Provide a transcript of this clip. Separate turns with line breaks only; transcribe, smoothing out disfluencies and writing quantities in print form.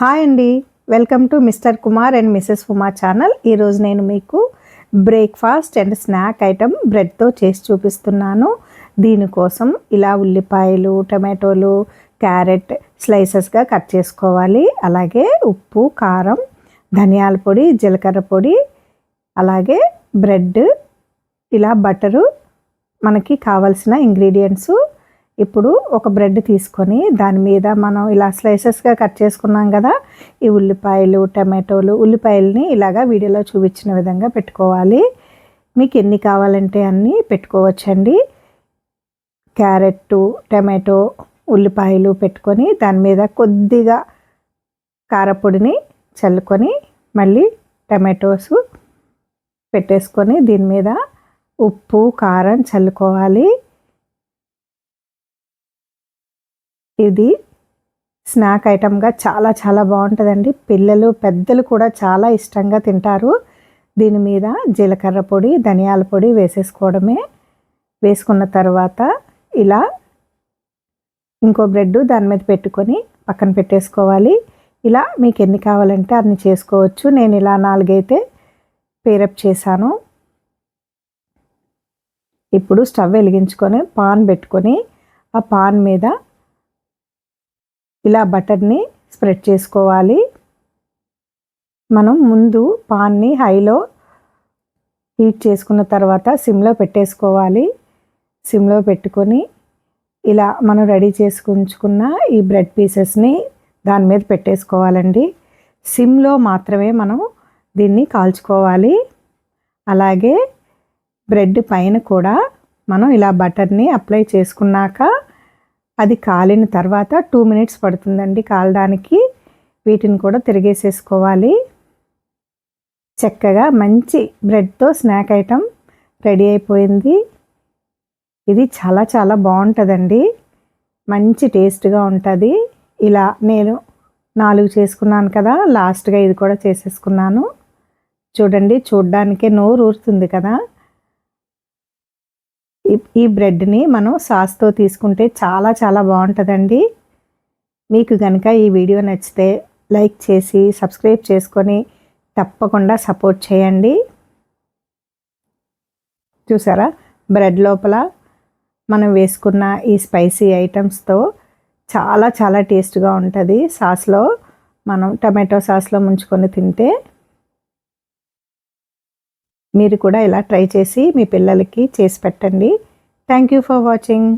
Hi అండి, welcome to mister Kumar and Mrs Uma channel. ఈరోజు నేను మీకు బ్రేక్ఫాస్ట్ అండ్ స్నాక్ ఐటమ్ బ్రెడ్తో చేసి చూపిస్తున్నాను. దీనికోసం ఇలా ఉల్లిపాయలు, టమాటోలు, క్యారెట్ స్లైసెస్గా కట్ చేసుకోవాలి. అలాగే ఉప్పు, కారం, ధనియాల పొడి, జీలకర్ర పొడి, అలాగే బ్రెడ్, ఇలా బటరు, మనకి కావలసిన ఇంగ్రీడియంట్స్. ఇప్పుడు ఒక బ్రెడ్ తీసుకొని దాని మీద మనం ఇలా స్లైసెస్గా కట్ చేసుకున్నాం కదా, ఈ ఉల్లిపాయలు, టమాటోలు, ఉల్లిపాయలని ఇలాగా వీడియోలో చూపించిన విధంగా పెట్టుకోవాలి. మీకు ఎన్ని కావాలంటే అన్నీ పెట్టుకోవచ్చండి. క్యారెట్, టమాటో, ఉల్లిపాయలు పెట్టుకొని దాని మీద కొద్దిగా కారపొడిని చల్లుకొని మళ్ళీ టమాటోస్ పెట్టేసుకొని దీని మీద ఉప్పు, కారం చల్లుకోవాలి. ఇది స్నాక్ ఐటమ్గా చాలా చాలా బాగుంటుందండి. పిల్లలు, పెద్దలు కూడా చాలా ఇష్టంగా తింటారు. దీని మీద జీలకర్ర పొడి, ధనియాల పొడి వేసేసుకోవడమే. వేసుకున్న తర్వాత ఇలా ఇంకో బ్రెడ్ దాని మీద పెట్టుకొని పక్కన పెట్టేసుకోవాలి. ఇలా మీకు ఎన్ని కావాలంటే అన్ని చేసుకోవచ్చు. నేను ఇలా 4 అయితే పేరప్ చేశాను. ఇప్పుడు స్టవ్ వెలిగించుకొని పాన్ పెట్టుకొని ఆ పాన్ మీద ఇలా బటర్ని స్ప్రెడ్ చేసుకోవాలి. మనం ముందు పాన్ని హైలో హీట్ చేసుకున్న తర్వాత సిమ్లో పెట్టేసుకోవాలి. సిమ్లో పెట్టుకొని ఇలా మనం రెడీ చేసుకుంచుకున్న ఈ బ్రెడ్ పీసెస్ని దాని మీద పెట్టేసుకోవాలండి. సిమ్లో మాత్రమే మనం దీన్ని కాల్చుకోవాలి. అలాగే బ్రెడ్ పైన కూడా మనం ఇలా బటర్ని అప్లై చేసుకున్నాక అది కాలిన తర్వాత 2 మినిట్స్ పడుతుందండి కాలడానికి. వీటిని కూడా తిరిగేసేసుకోవాలి. చక్కగా మంచి బ్రెడ్తో స్నాక్ ఐటమ్ రెడీ అయిపోయింది. ఇది చాలా చాలా బాగుంటుందండి, మంచి టేస్ట్గా ఉంటుంది. ఇలా నేను 4 చేసుకున్నాను కదా, లాస్ట్గా ఇది కూడా చేసేసుకున్నాను. చూడండి, చూడ్డానికే నోరు ఊరుతుంది కదా. ఈ బ్రెడ్ని మనం సాస్తో తీసుకుంటే చాలా చాలా బాగుంటుందండి. మీకు కనుక ఈ వీడియో నచ్చితే లైక్ చేసి సబ్స్క్రైబ్ చేసుకొని తప్పకుండా సపోర్ట్ చేయండి. చూసారా, బ్రెడ్ లోపల మనం వేసుకున్న ఈ స్పైసీ ఐటమ్స్తో చాలా చాలా టేస్ట్గా ఉంటుంది. సాస్లో మనం టమాటో సాస్లో ముంచుకొని తింటే మీరు కూడా ఇలా ట్రై చేసి మీ పిల్లలకి చేసి పెట్టండి. Thank you for watching.